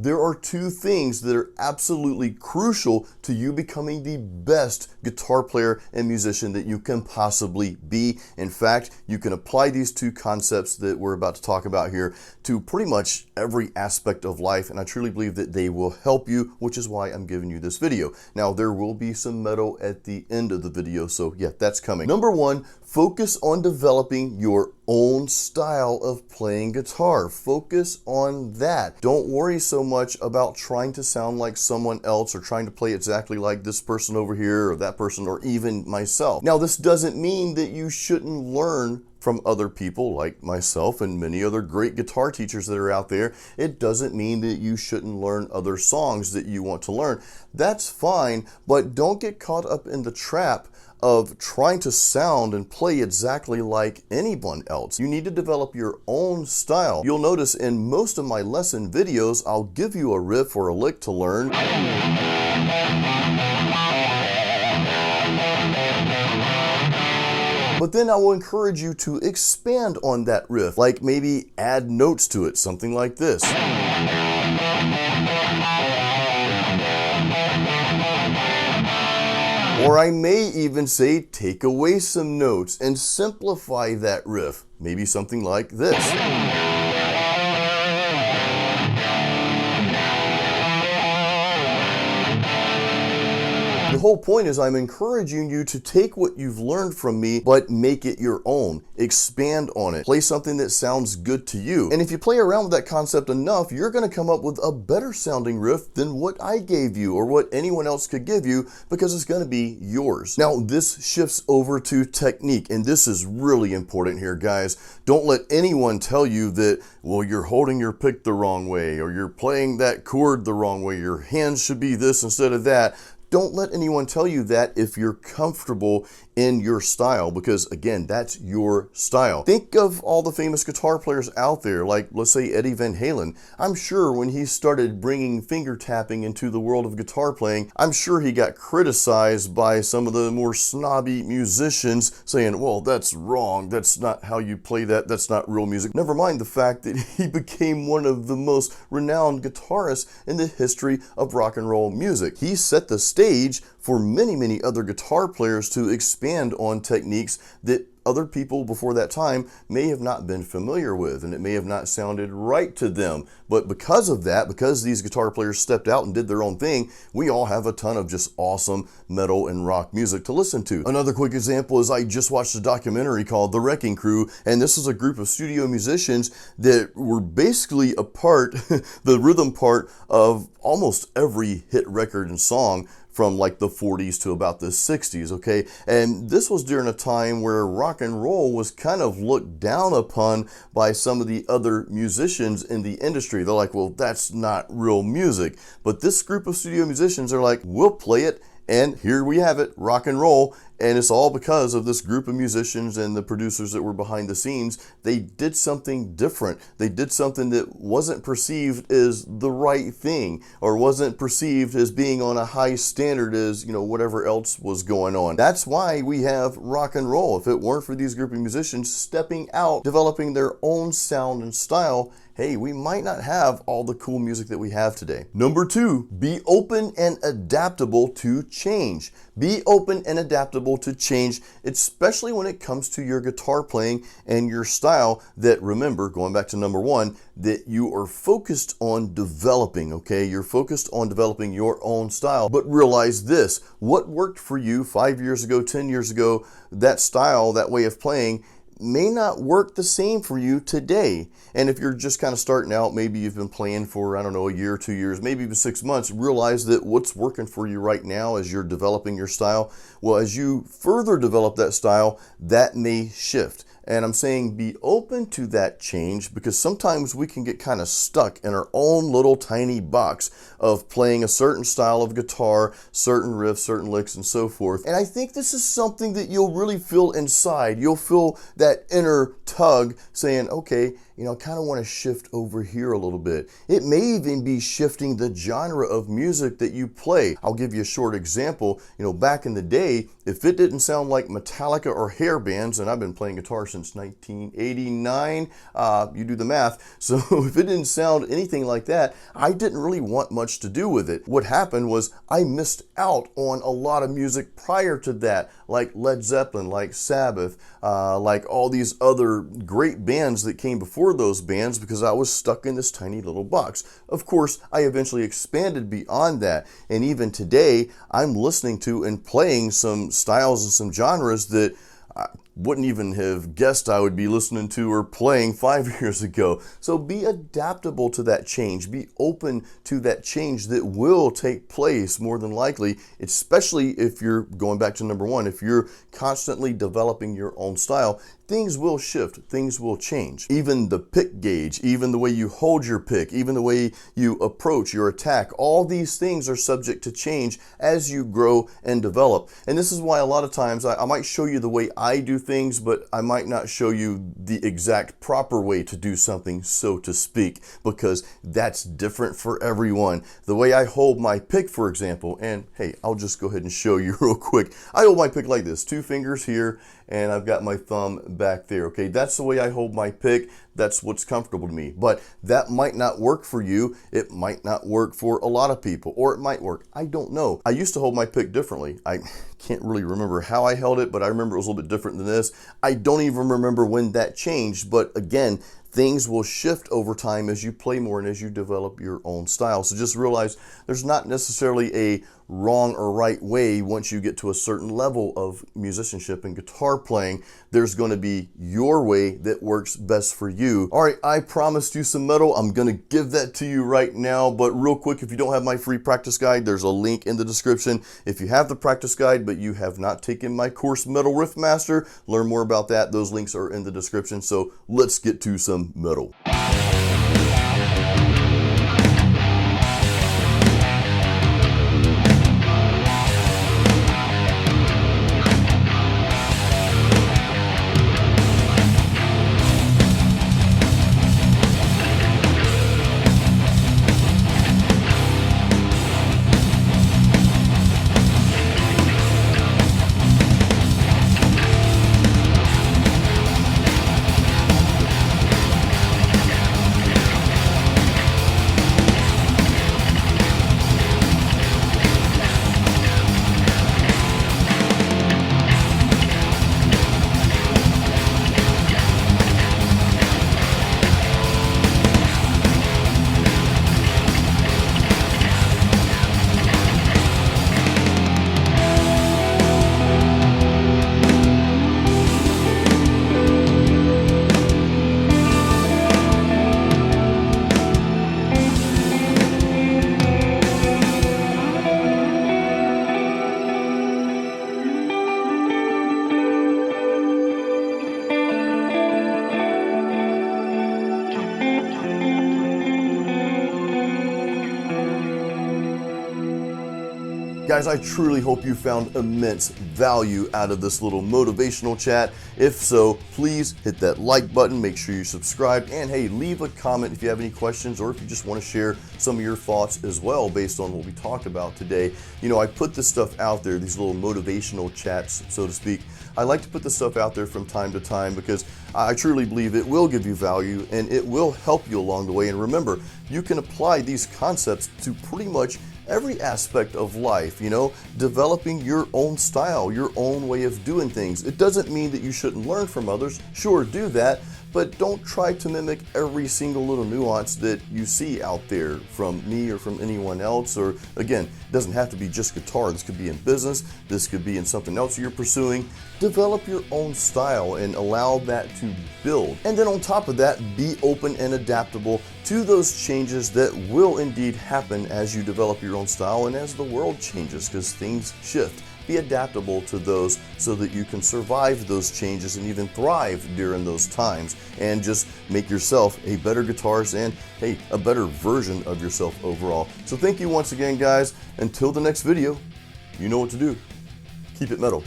There are two things that are absolutely crucial to you becoming the best guitar player and musician that you can possibly be. In fact, you can apply these two concepts that we're about to talk about here to pretty much every aspect of life, and I truly believe that they will help you, which is why I'm giving you this video. Now, there will be some metal at the end of the video, so yeah, that's coming. Number one, focus on developing your own style of playing guitar. Focus on that. Don't worry so much about trying to sound like someone else or trying to play exactly like this person over here or that person or even myself. Now, this doesn't mean that you shouldn't learn from other people like myself and many other great guitar teachers that are out there. It doesn't mean that you shouldn't learn other songs that you want to learn. That's fine, but don't get caught up in the trap of trying to sound and play exactly like anyone else. You need to develop your own style. You'll notice in most of my lesson videos, I'll give you a riff or a lick to learn. But then I will encourage you to expand on that riff, like maybe add notes to it, something like this. Or I may even say take away some notes and simplify that riff, maybe something like this. The whole point is I'm encouraging you to take what you've learned from me, but make it your own. Expand on it. Play something that sounds good to you. And if you play around with that concept enough, you're going to come up with a better sounding riff than what I gave you or what anyone else could give you, because it's going to be yours. Now, this shifts over to technique, and this is really important here, guys. Don't let anyone tell you that, well, you're holding your pick the wrong way, or you're playing that chord the wrong way, your hands should be this instead of that. Don't let anyone tell you that if you're comfortable in your style, because again, that's your style. Think of all the famous guitar players out there, like let's say Eddie Van Halen. I'm sure when he started bringing finger tapping into the world of guitar playing, I'm sure he got criticized by some of the more snobby musicians saying, well, that's wrong, that's not how you play that, that's not real music. Never mind the fact that he became one of the most renowned guitarists in the history of rock and roll music. He set the stage for many other guitar players to expand on techniques that other people before that time may have not been familiar with, and it may have not sounded right to them. But because of that, because these guitar players stepped out and did their own thing, we all have a ton of just awesome metal and rock music to listen to. Another quick example is I just watched a documentary called The Wrecking Crew, and this is a group of studio musicians that were basically a part, the rhythm part of almost every hit record and song from like the 40s to about the 60s, okay? And this was during a time where rock and roll was kind of looked down upon by some of the other musicians in the industry. They're like, well, that's not real music. But this group of studio musicians are like, we'll play it, and here we have it, rock and roll. And it's all because of this group of musicians and the producers that were behind the scenes. They did something different. They did something that wasn't perceived as the right thing, or wasn't perceived as being on a high standard as, you know, whatever else was going on. That's why we have rock and roll. If it weren't for these group of musicians stepping out, developing their own sound and style, hey, we might not have all the cool music that we have today. Number two, be open and adaptable to change. Be open and adaptable to change, especially when it comes to your guitar playing and your style. That, remember, going back to number one, that you are focused on developing, okay? You're focused on developing your own style, but realize this, what worked for you 5 years ago, 10 years ago, that style, that way of playing, may not work the same for you today. And if you're just kind of starting out, maybe you've been playing for, I don't know, a year, 2 years, maybe even 6 months, realize that what's working for you right now as you're developing your style, well, as you further develop that style, that may shift. And I'm saying be open to that change, because sometimes we can get kind of stuck in our own little tiny box of playing a certain style of guitar, certain riffs, certain licks, and so forth. And I think this is something that you'll really feel inside. You'll feel that inner tug saying, okay, I kind of want to shift over here a little bit. It may even be shifting the genre of music that you play. I'll give you a short example. Back in the day, if it didn't sound like Metallica or hair bands, and I've been playing guitar since 1989, you do the math. So if it didn't sound anything like that, I didn't really want much to do with it. What happened was I missed out on a lot of music prior to that, like Led Zeppelin, like Sabbath, like all these other great bands that came before those bands, because I was stuck in this tiny little box. Of course, I eventually expanded beyond that, and even today I'm listening to and playing some styles and some genres that I wouldn't even have guessed I would be listening to or playing 5 years ago. So be adaptable to that change. Be open to that change that will take place more than likely, especially if you're going back to number one. If you're constantly developing your own style, things will shift, things will change. Even the pick gauge, even the way you hold your pick, even the way you approach your attack, all these things are subject to change as you grow and develop. And this is why a lot of times I might show you the way I do things, but I might not show you the exact proper way to do something, so to speak, because that's different for everyone. The way I hold my pick, for example, and hey, I'll just go ahead and show you real quick. I hold my pick like this, 2 fingers here, and I've got my thumb back there. Okay, that's the way I hold my pick. That's what's comfortable to me. But that might not work for you. It might not work for a lot of people, or it might work. I don't know. I used to hold my pick differently. I can't really remember how I held it, but I remember it was a little bit different than this. I don't even remember when that changed, but again, things will shift over time as you play more and as you develop your own style. So just realize there's not necessarily a wrong or right way. Once you get to a certain level of musicianship and guitar playing, there's going to be your way that works best for you. All right, I promised you some metal. I'm going to give that to you right now. But real quick, if you don't have my free practice guide, there's a link in the description. If you have the practice guide, but you have not taken my course, Metal Riff Master, learn more about that. Those links are in the description. So let's get to some metal. Guys, I truly hope you found immense value out of this little motivational chat. If so, please hit that like button, make sure you subscribe, and hey, leave a comment if you have any questions or if you just want to share some of your thoughts as well based on what we talked about today. I put this stuff out there, these little motivational chats, so to speak. I like to put this stuff out there from time to time because I truly believe it will give you value and it will help you along the way. And remember, you can apply these concepts to pretty much every aspect of life, developing your own style, your own way of doing things. It doesn't mean that you shouldn't learn from others. Sure, do that, but don't try to mimic every single little nuance that you see out there from me or from anyone else. Or again, it doesn't have to be just guitar. This could be in business. This could be in something else you're pursuing. Develop your own style and allow that to build. And then on top of that, be open and adaptable to those changes that will indeed happen as you develop your own style and as the world changes, because things shift. Be adaptable to those so that you can survive those changes and even thrive during those times, and just make yourself a better guitarist and, hey, a better version of yourself overall. So thank you once again, guys. Until the next video, you know what to do. Keep it metal.